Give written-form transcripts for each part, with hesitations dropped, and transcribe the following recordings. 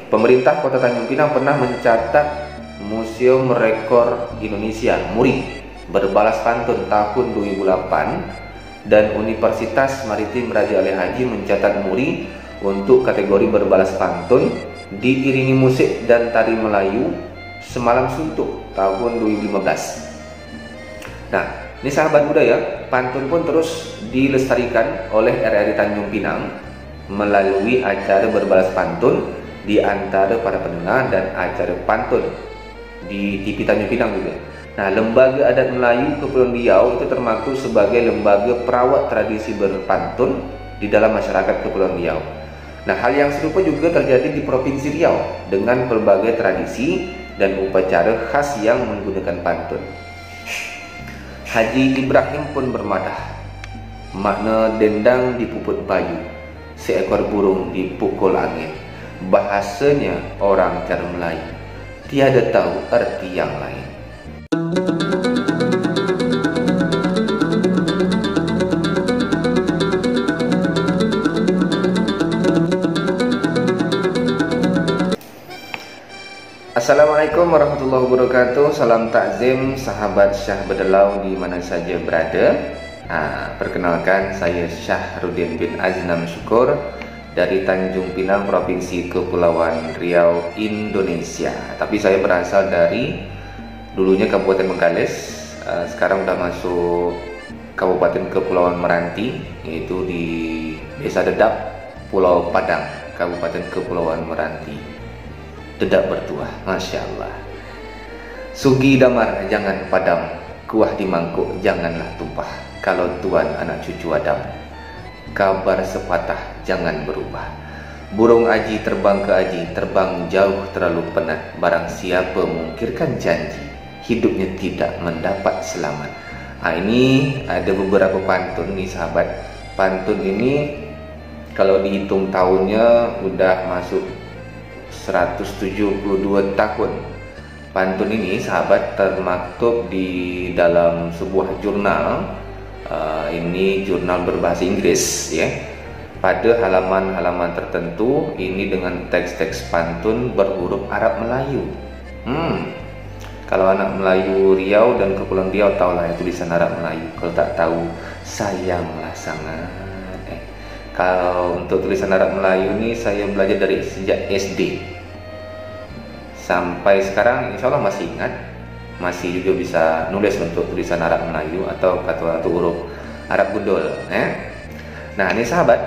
pemerintah Kota Tanjung Pinang pernah mencatat Museum Rekor Indonesia MURI berbalas pantun tahun 2008, dan Universitas Maritim Raja Ali Haji mencatat MURI untuk kategori berbalas pantun diiringi musik dan tari Melayu Semalam Suntuk tahun 2015. Nah, ini sahabat budaya, pantun pun terus dilestarikan oleh RRI Tanjung Pinang melalui acara berbalas pantun di antara para pendengar dan acara pantun di TV Tanjung Pinang juga. Nah, Lembaga Adat Melayu Kepulauan Riau itu termasuk sebagai lembaga perawat tradisi berpantun di dalam masyarakat Kepulauan Riau. Nah, hal yang serupa juga terjadi di Provinsi Riau dengan berbagai tradisi dan upacara khas yang menggunakan pantun. Haji Ibrahim pun bermadah, makna dendang dipuput bayu, seekor burung dipukul angin. Bahasanya orang cara Melayu, tiada tahu arti yang lain. Assalamualaikum warahmatullahi wabarakatuh. Salam takzim sahabat Syah Bedelau di mana saja berada. Perkenalkan, saya Syahrudin bin Aznam Syukur dari Tanjung Pinang, Provinsi Kepulauan Riau, Indonesia. Tapi saya berasal dari dulunya Kabupaten Bengkalis, sekarang udah masuk Kabupaten Kepulauan Meranti, yaitu di Desa Dedap, Pulau Padang, Kabupaten Kepulauan Meranti. Dedap bertuah, Masya Allah. Sugi damar jangan padam, kuah di mangkuk janganlah tumpah. Kalau tuan anak cucu Adam, kabar sepatah jangan berubah. Burung aji terbang ke aji, terbang jauh terlalu penat. Barang siapa mengungkirkan janji, hidupnya tidak mendapat selamat. Ini ada beberapa pantun nih sahabat. Pantun ini kalau dihitung tahunnya udah masuk 172 tahun. Pantun ini sahabat termaktub di dalam sebuah jurnal. Ini jurnal berbahasa Inggris ya. Pada halaman-halaman tertentu ini dengan teks-teks pantun berhuruf Arab Melayu. Kalau anak Melayu Riau dan Kepulauan Riau tahulah tulisan Arab Melayu. Kalau tak tahu, sayanglah sangat. Kalau untuk tulisan Arab Melayu ini saya belajar dari sejak SD sampai sekarang, insya Allah masih ingat, masih juga bisa nulis untuk tulisan Arab Melayu atau kata-kata huruf Arab Gundul. Nah ini sahabat,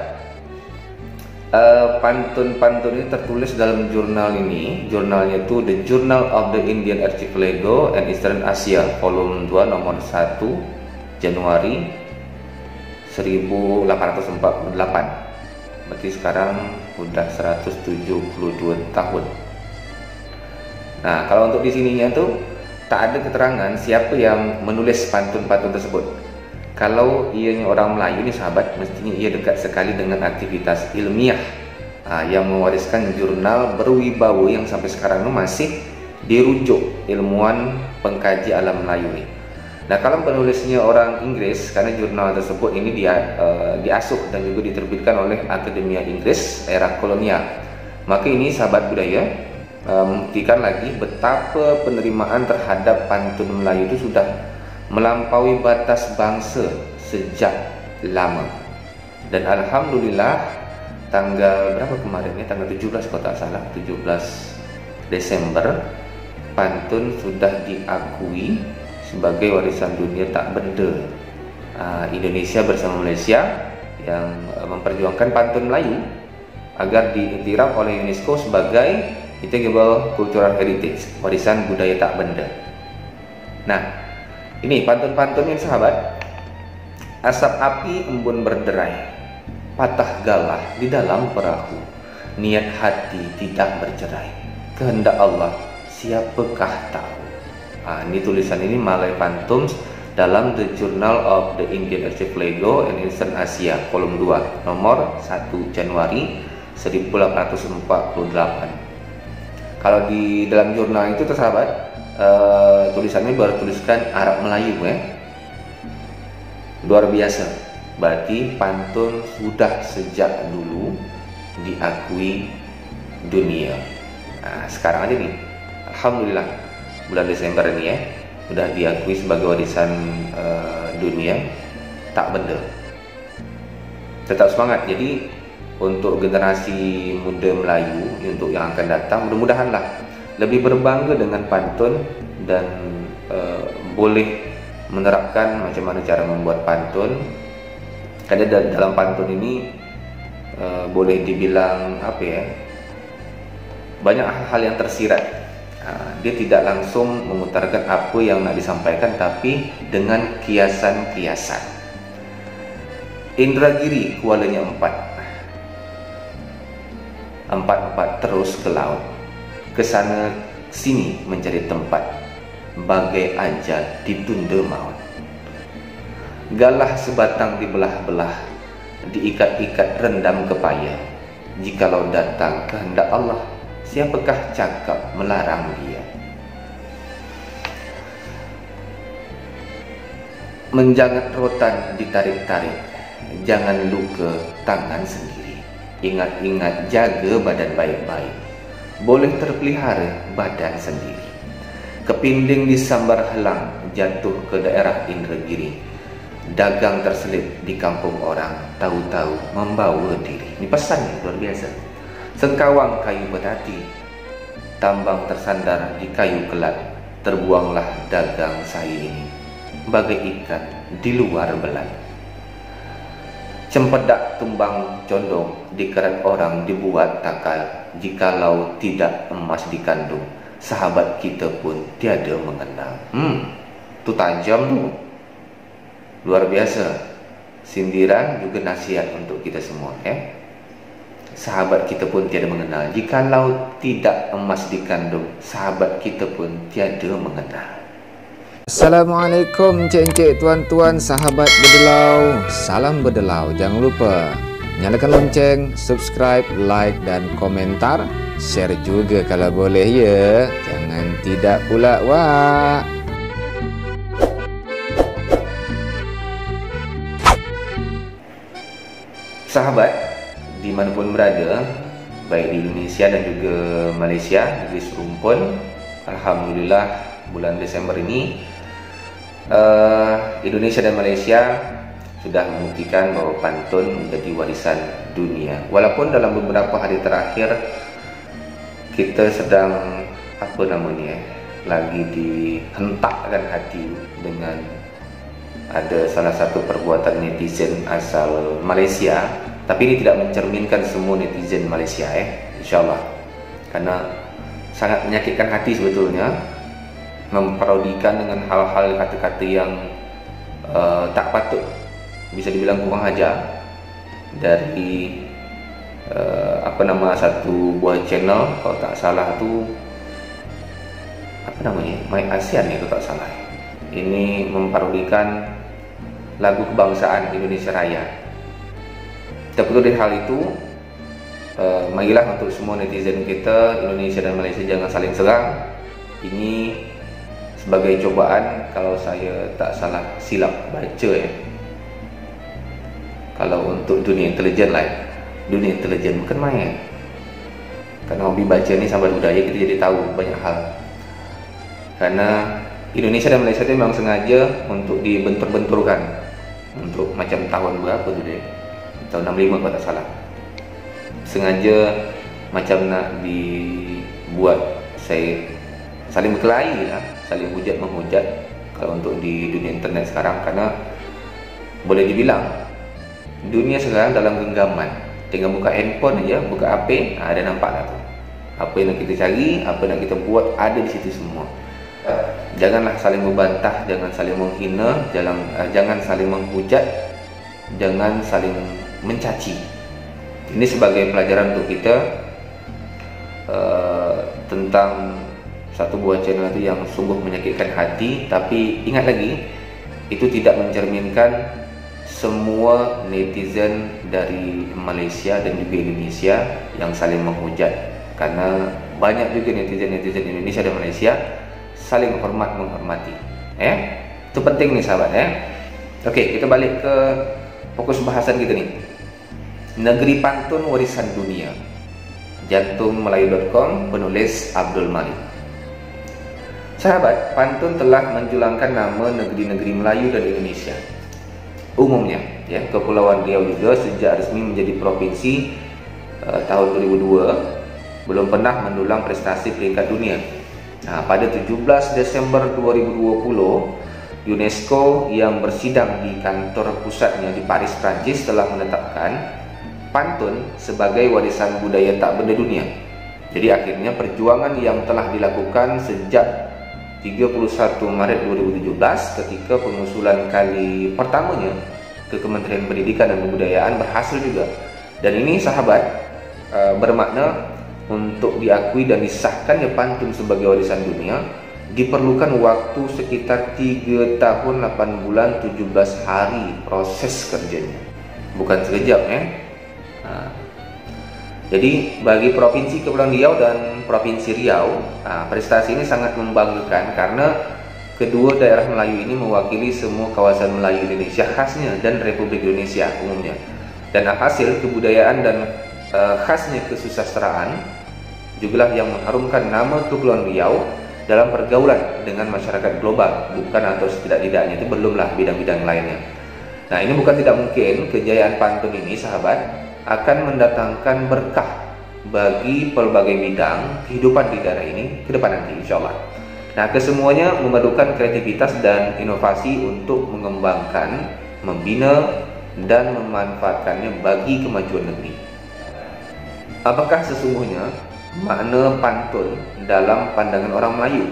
pantun-pantun ini tertulis dalam jurnal ini. Jurnalnya itu The Journal of the Indian Archipelago and Eastern Asia, volume 2 nomor 1 Januari 1848. Berarti sekarang udah 172 tahun. Nah, kalau untuk di sininya tuh tak ada keterangan siapa yang menulis pantun-pantun tersebut. Kalau ianya orang Melayu nih sahabat, mestinya ia dekat sekali dengan aktivitas ilmiah yang mewariskan jurnal berwibawa yang sampai sekarang masih dirujuk ilmuwan pengkaji alam Melayu nih. Nah, kalau penulisnya orang Inggris, karena jurnal tersebut ini diasuh dan juga diterbitkan oleh Akademia Inggris era kolonial, maka ini sahabat budaya membuktikan lagi betapa penerimaan terhadap pantun Melayu itu sudah melampaui batas bangsa sejak lama. Dan alhamdulillah tanggal berapa kemarin ya, tanggal 17 kalau tak salah, 17 Desember, pantun sudah diakui sebagai warisan dunia tak benda Indonesia bersama Malaysia yang memperjuangkan pantun Melayu agar diiktiraf oleh UNESCO sebagai Intangible Cultural Heritage, warisan budaya tak benda. Nah, ini pantun-pantun ini sahabat. Asap api embun berderai, patah galah di dalam perahu, niat hati tidak bercerai, kehendak Allah siapakah tahu. Ini tulisan ini Malay Pantuns dalam The Journal of the Indian Archipelago and Eastern Asia, volume 2 nomor 1 Januari 1848. Kalau di dalam jurnal itu sahabat, tulisannya baru tuliskan Arab Melayu ya. Luar biasa. Berarti pantun sudah sejak dulu diakui dunia. Nah, sekarang aja nih, alhamdulillah bulan Desember ini ya sudah diakui sebagai warisan dunia tak benda. Tetap semangat. Jadi untuk generasi muda Melayu, untuk yang akan datang, mudah-mudahan lah lebih berbangga dengan pantun dan boleh menerapkan macam mana cara membuat pantun. Karena dalam pantun ini boleh dibilang apa ya, banyak hal-hal yang tersirat. Dia tidak langsung mengutarakan apa yang nak disampaikan, tapi dengan kiasan-kiasan. Indragiri kualanya empat terus ke laut, kesana sini mencari tempat, bagai ajal ditunda maut. Galah sebatang dibelah-belah, diikat-ikat rendam kepaya. Jikalau datang kehendak Allah, siapakah cakap melarang dia? Menjangat rotan ditarik-tarik, jangan luka tangan sendiri. Ingat-ingat jaga badan baik-baik, boleh terpelihara badan sendiri. Kepinding disambar helang, jatuh ke daerah Indragiri. Dagang terselip di kampung orang, tahu-tahu membawa diri. Ini pesan yang luar biasa. Sengkawang kayu berhati, tambang tersandar di kayu kelat. Terbuanglah dagang saya ini, bagai ikan di luar belat. Cempedak tumbang condong, dikerat orang dibuat takal. Jikalau tidak emas dikandung, sahabat kita pun tiada mengenal. Itu tajam tuh, luar biasa. Sindiran juga nasihat untuk kita semua, Sahabat kita pun tiada mengenal. Jikalau tidak emas dikandung, sahabat kita pun tiada mengenal. Assalamualaikum encik-encik, tuan-tuan, sahabat berdelau. Salam berdelau. Jangan lupa nyalakan lonceng, subscribe, like dan komentar. Share juga kalau boleh ya. Jangan tidak pula wak. Sahabat dimanapun berada, baik di Indonesia dan juga Malaysia, negeri serumpun, alhamdulillah bulan Desember ini Indonesia dan Malaysia sudah membuktikan bahwa pantun menjadi warisan dunia. Walaupun dalam beberapa hari terakhir kita sedang lagi dihentakkan hati dengan ada salah satu perbuatan netizen asal Malaysia, tapi ini tidak mencerminkan semua netizen Malaysia, insyaallah, karena sangat menyakitkan hati sebetulnya, memparodikan dengan hal-hal kata-kata yang tak patut, bisa dibilang kurang ajar, dari satu buah channel, kalau tak salah tu My ASEAN ya, kalau tak salah. Ini memparodikan lagu kebangsaan Indonesia Raya. Terputus dari hal itu, marilah untuk semua netizen kita, Indonesia dan Malaysia, jangan saling serang. Ini sebagai cobaan, kalau saya tak salah silap baca kalau untuk dunia intelijen lah, dunia intelijen bukan main. Karena hobi baca ni sambil budaya, kita jadi tahu banyak hal. Karena Indonesia dan Malaysia itu memang sengaja untuk dibentur-benturkan, untuk macam tahun berapa tu deh, tahun 65 kalau tak salah, sengaja macam nak dibuat saya saling berkelahi lah, saling hujat menghujat kalau untuk di dunia internet sekarang. Karena boleh dibilang dunia sekarang dalam genggaman, tinggal buka handphone aja, buka HP, ada nampak lah tu. Apa yang nak kita cari, apa yang nak kita buat, ada di situ semua. Janganlah saling membantah, jangan saling menghina, jangan saling menghujat, jangan saling mencaci. Ini sebagai pelajaran untuk kita tentang satu buah channel itu yang sungguh menyakitkan hati. Tapi ingat lagi, itu tidak mencerminkan semua netizen dari Malaysia dan juga Indonesia yang saling menghujat. Karena banyak juga netizen-netizen Indonesia dan Malaysia saling hormat menghormati. Itu penting nih sahabat. Oke, kita balik ke fokus bahasan kita nih. Negeri pantun warisan dunia. jantungmelayu.com, penulis Abdul Malik. Sahabat, pantun telah menjulangkan nama negeri-negeri Melayu dan Indonesia umumnya, ya. Kepulauan Riau juga sejak resmi menjadi provinsi tahun 2002 belum pernah mendulang prestasi peringkat dunia. Nah, pada 17 Desember 2020, UNESCO yang bersidang di kantor pusatnya di Paris, Prancis telah menetapkan pantun sebagai warisan budaya tak benda dunia. Jadi akhirnya perjuangan yang telah dilakukan sejak 31 Maret 2017 ketika pengusulan kali pertamanya ke Kementerian Pendidikan dan Kebudayaan berhasil juga. Dan ini sahabat bermakna untuk diakui dan disahkannya pantun sebagai warisan dunia diperlukan waktu sekitar 3 tahun 8 bulan 17 hari proses kerjanya. Bukan sekejap, ya. Jadi bagi Provinsi Kepulauan Riau dan Provinsi Riau, prestasi ini sangat membanggakan karena kedua daerah Melayu ini mewakili semua kawasan Melayu Indonesia khasnya dan Republik Indonesia umumnya. Dan hasil kebudayaan dan khasnya kesusastraan jugalah yang mengharumkan nama Kepulauan Riau dalam pergaulan dengan masyarakat global, bukan atau setidak-tidaknya itu belumlah bidang-bidang lainnya. Nah, ini bukan tidak mungkin kejayaan pantun ini, sahabat, akan mendatangkan berkah bagi pelbagai bidang kehidupan di daerah ini ke depan nanti, insya Allah. Nah, kesemuanya memerlukan kreativitas dan inovasi untuk mengembangkan, membina, dan memanfaatkannya bagi kemajuan negeri. Apakah sesungguhnya makna pantun dalam pandangan orang Melayu?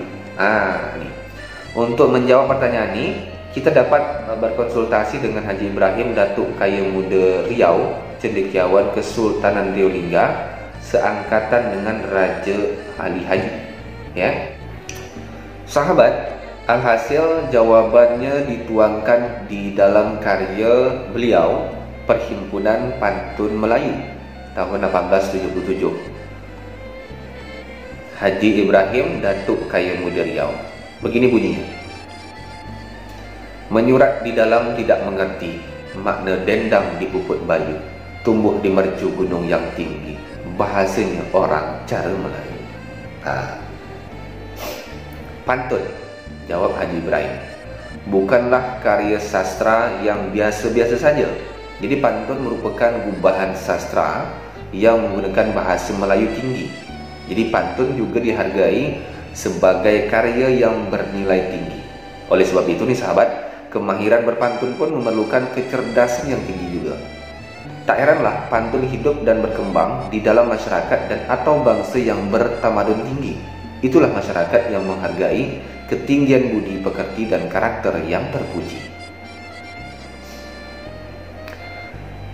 Untuk menjawab pertanyaan ini, kita dapat berkonsultasi dengan Haji Ibrahim, Datuk Kaya Muda Riau, Cendekiawan Kesultanan Riau Lingga, seangkatan dengan Raja Ali Haji, ya. Sahabat, alhasil jawabannya dituangkan di dalam karya beliau, Perhimpunan Pantun Melayu tahun 1877. Haji Ibrahim, Datuk Kaya Muda Riau. Begini bunyinya. Menyurat di dalam tidak mengerti makna dendang di puput bayu, tumbuh di mercu gunung yang tinggi, bahasanya orang cara Melayu. Pantun, jawab Haji Ibrahim, bukanlah karya sastra yang biasa-biasa saja. Jadi pantun merupakan gubahan sastra yang menggunakan bahasa Melayu tinggi. Jadi pantun juga dihargai sebagai karya yang bernilai tinggi. Oleh sebab itu nih sahabat, kemahiran berpantun pun memerlukan kecerdasan yang tinggi juga. Tak heranlah pantun hidup dan berkembang di dalam masyarakat dan atau bangsa yang bertamadun tinggi. Itulah masyarakat yang menghargai ketinggian budi pekerti dan karakter yang terpuji.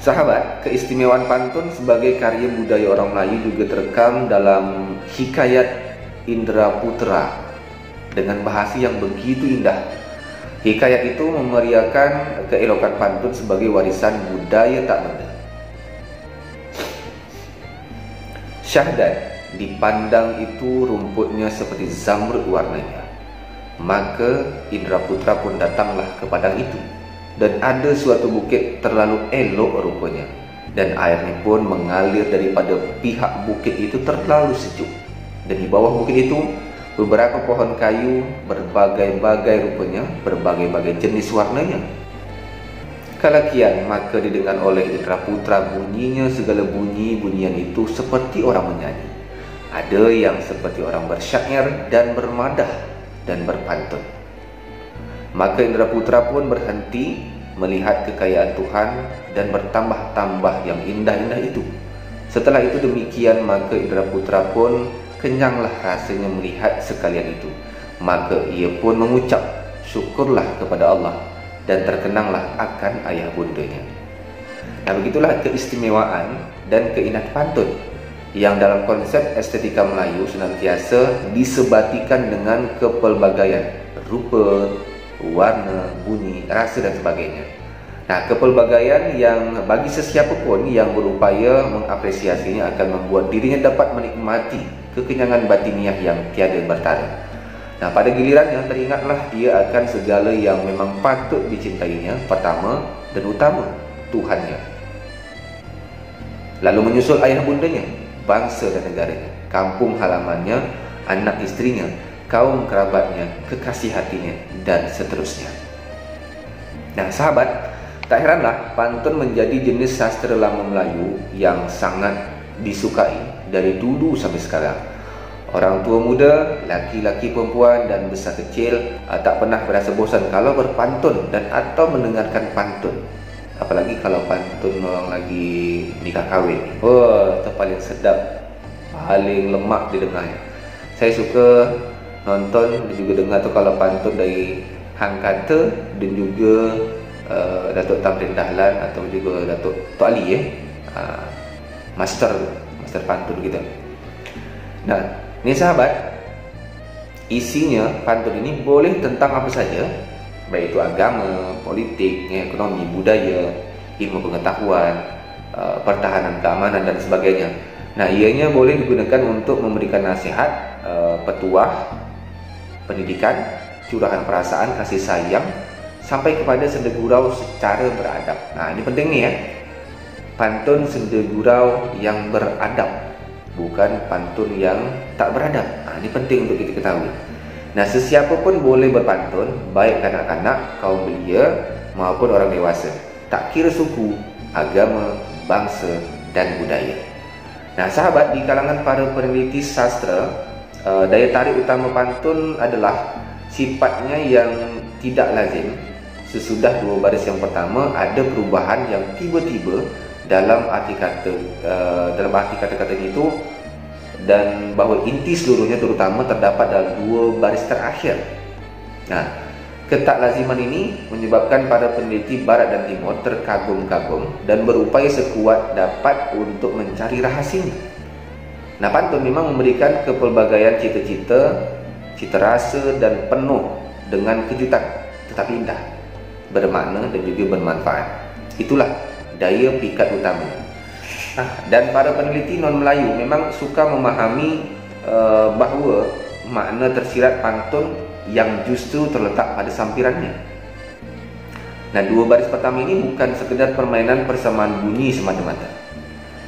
Sahabat, keistimewaan pantun sebagai karya budaya orang Melayu juga terekam dalam Hikayat Indra Putra dengan bahasa yang begitu indah. Hikayat itu memeriahkan keelokan pantun sebagai warisan budaya tak benda. Syahdan, dipandang itu rumputnya seperti zamrud warnanya. Maka Indra Putra pun datanglah ke padang itu, dan ada suatu bukit terlalu elok rupanya, dan airnya pun mengalir daripada pihak bukit itu terlalu sejuk. Dan di bawah bukit itu beberapa pohon kayu berbagai-bagai rupanya, berbagai-bagai jenis warnanya. Kala kian maka didengar oleh Indra Putra bunyinya segala bunyi-bunyian itu seperti orang menyanyi. Ada yang seperti orang bersyair dan bermadah dan berpantun. Maka Indra Putra pun berhenti melihat kekayaan Tuhan dan bertambah-tambah yang indah-indah itu. Setelah itu demikian, maka Indra Putra pun kenyanglah rasanya melihat sekalian itu. Maka ia pun mengucap syukurlah kepada Allah dan terkenanglah akan ayah bundanya. Nah, begitulah keistimewaan dan keindahan pantun yang dalam konsep estetika Melayu senantiasa disebatikan dengan kepelbagaian rupa, warna, bunyi, rasa dan sebagainya. Nah, kepelbagaian yang bagi sesiapa pun yang berupaya mengapresiasinya akan membuat dirinya dapat menikmati kekenyangan batiniah yang tiada bertara. Nah, pada gilirannya teringatlah dia akan segala yang memang patut dicintainya, pertama dan utama Tuhannya. Lalu menyusul ayah bundanya, bangsa dan negaranya, kampung halamannya, anak istrinya, kaum kerabatnya, kekasih hatinya, dan seterusnya. Nah sahabat, tak heranlah pantun menjadi jenis sastra lama Melayu yang sangat disukai dari dulu sampai sekarang. Orang tua muda, laki-laki perempuan dan besar kecil tak pernah berasa bosan kalau berpantun dan atau mendengarkan pantun. Apalagi kalau pantun orang lagi nikah kahwin. Oh, itu paling sedap, paling lemak didengarnya. Saya suka nonton dan juga dengar tu kalau pantun dari Hang Kata dan juga Datuk Tamrin Dahlan atau juga Datuk Tok Ali master pantun kita. Nah, ini sahabat, isinya pantun ini boleh tentang apa saja, baik itu agama, politik, ekonomi, budaya, ilmu pengetahuan, pertahanan keamanan dan sebagainya. Nah, ianya boleh digunakan untuk memberikan nasihat, petuah, pendidikan, curahan perasaan, kasih sayang, sampai kepada senda gurau secara beradab. Nah, ini penting nih ya. Pantun senda gurau yang beradab, bukan pantun yang tak beradab. Nah, ini penting untuk kita ketahui. Nah, sesiapa pun boleh berpantun, baik kanak-kanak, kaum belia maupun orang dewasa. Tak kira suku, agama, bangsa dan budaya. Nah, sahabat, di kalangan para peneliti sastra, daya tarik utama pantun adalah sifatnya yang tidak lazim. Sesudah dua baris yang pertama ada perubahan yang tiba-tiba dalam arti kata-katanya itu, dan bahawa inti seluruhnya terutama terdapat dalam dua baris terakhir. Nah, ketaklaziman ini menyebabkan para peneliti barat dan timur terkagum-kagum dan berupaya sekuat dapat untuk mencari rahasianya. Nah, pantun memang memberikan kepelbagaian cita-cita, cita rasa dan penuh dengan kejutan, tetapi indah, bermakna dan juga bermanfaat. Itulah daya pikat utama. Dan para peneliti non-Melayu memang suka memahami bahawa makna tersirat pantun yang justru terletak pada sampirannya. Nah, dua baris pertama ini bukan sekedar permainan persamaan bunyi semata-mata.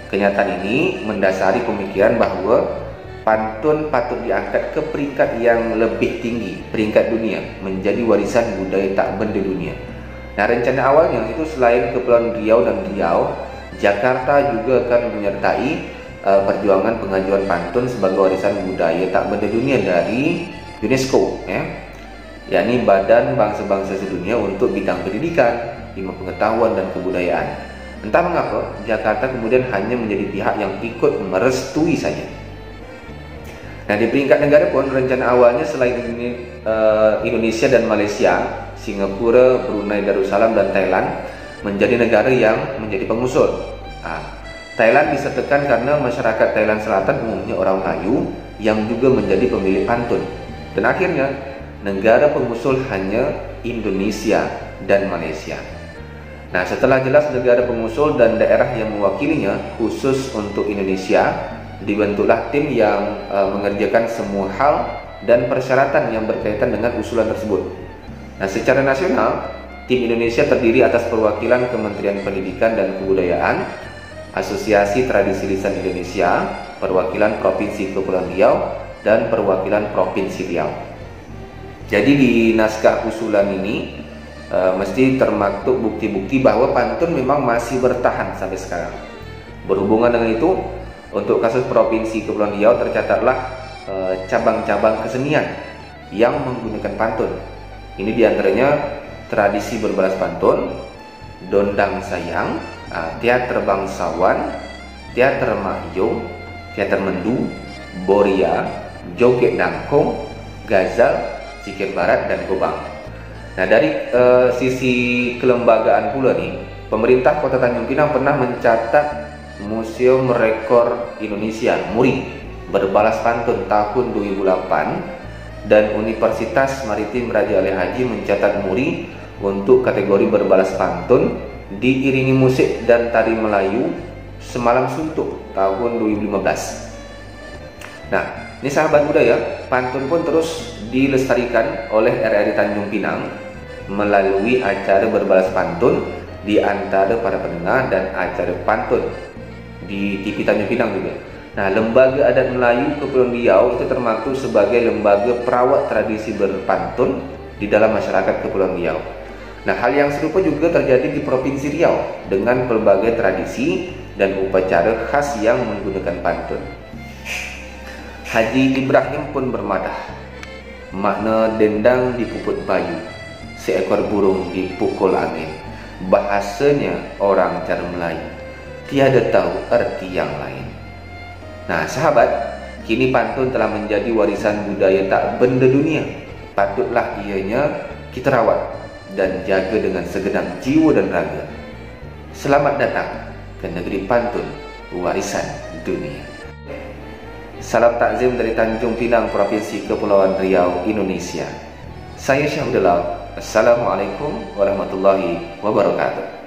Kenyataan ini mendasari pemikiran bahawa pantun patut diangkat ke peringkat yang lebih tinggi, peringkat dunia, menjadi warisan budaya tak benda dunia. Nah, rencana awalnya itu selain Kepulauan Riau dan Riau, Jakarta juga akan menyertai perjuangan pengajuan pantun sebagai warisan budaya tak benda dunia dari UNESCO, yakni Badan Bangsa-Bangsa Sedunia untuk bidang pendidikan, ilmu pengetahuan dan kebudayaan. Entah mengapa Jakarta kemudian hanya menjadi pihak yang ikut merestui saja. Nah, di peringkat negara pun rencana awalnya selain Indonesia dan Malaysia, Singapura, Brunei Darussalam dan Thailand menjadi negara yang menjadi pengusul. Thailand disertakan karena masyarakat Thailand Selatan umumnya orang Melayu yang juga menjadi pemilik pantun. Dan akhirnya negara pengusul hanya Indonesia dan Malaysia. Nah, setelah jelas negara pengusul dan daerah yang mewakilinya, khusus untuk Indonesia, dibentuklah tim yang mengerjakan semua hal dan persyaratan yang berkaitan dengan usulan tersebut. Nah, secara nasional, tim Indonesia terdiri atas perwakilan Kementerian Pendidikan dan Kebudayaan, Asosiasi Tradisi Lisan Indonesia, perwakilan Provinsi Kepulauan Riau, dan perwakilan Provinsi Riau. Jadi di naskah usulan ini mesti termaktub bukti-bukti bahwa pantun memang masih bertahan sampai sekarang. Berhubungan dengan itu, untuk kasus Provinsi Kepulauan Riau tercatatlah cabang-cabang kesenian yang menggunakan pantun. Ini diantaranya tradisi berbalas pantun, dondang sayang, teater bangsawan, teater mahyung, teater mendu, boria, joget dangkong, gazal, sikir barat dan gobang. Nah, dari sisi kelembagaan pula nih, pemerintah Kota Tanjung Pinang pernah mencatat Museum Rekor Indonesia MURI berbalas pantun tahun 2008, dan Universitas Maritim Raja Ali Haji mencatat MURI untuk kategori berbalas pantun diiringi musik dan tari Melayu Semalam Suntuk tahun 2015. Nah, ini sahabat budaya, pantun pun terus dilestarikan oleh RRI Tanjung Pinang melalui acara berbalas pantun di antara para pendengar dan acara pantun di TV Tanjung Pinang juga. Nah, Lembaga Adat Melayu Kepulauan Riau itu termaktub sebagai lembaga perawat tradisi berpantun di dalam masyarakat Kepulauan Riau. Nah, hal yang serupa juga terjadi di Provinsi Riau dengan pelbagai tradisi dan upacara khas yang menggunakan pantun. Haji Ibrahim pun bermadah, makna dendang dipuput bayu, seekor burung dipukul angin. Bahasanya orang cara Melayu, tiada tahu arti yang lain. Nah, sahabat, kini pantun telah menjadi warisan budaya tak benda dunia. Patutlah ianya kita rawat dan jaga dengan segenap jiwa dan raga. Selamat datang ke negeri pantun, warisan dunia. Salam takzim dari Tanjung Pinang, Provinsi Kepulauan Riau, Indonesia. Saya Syah Bedelau. Assalamualaikum warahmatullahi wabarakatuh.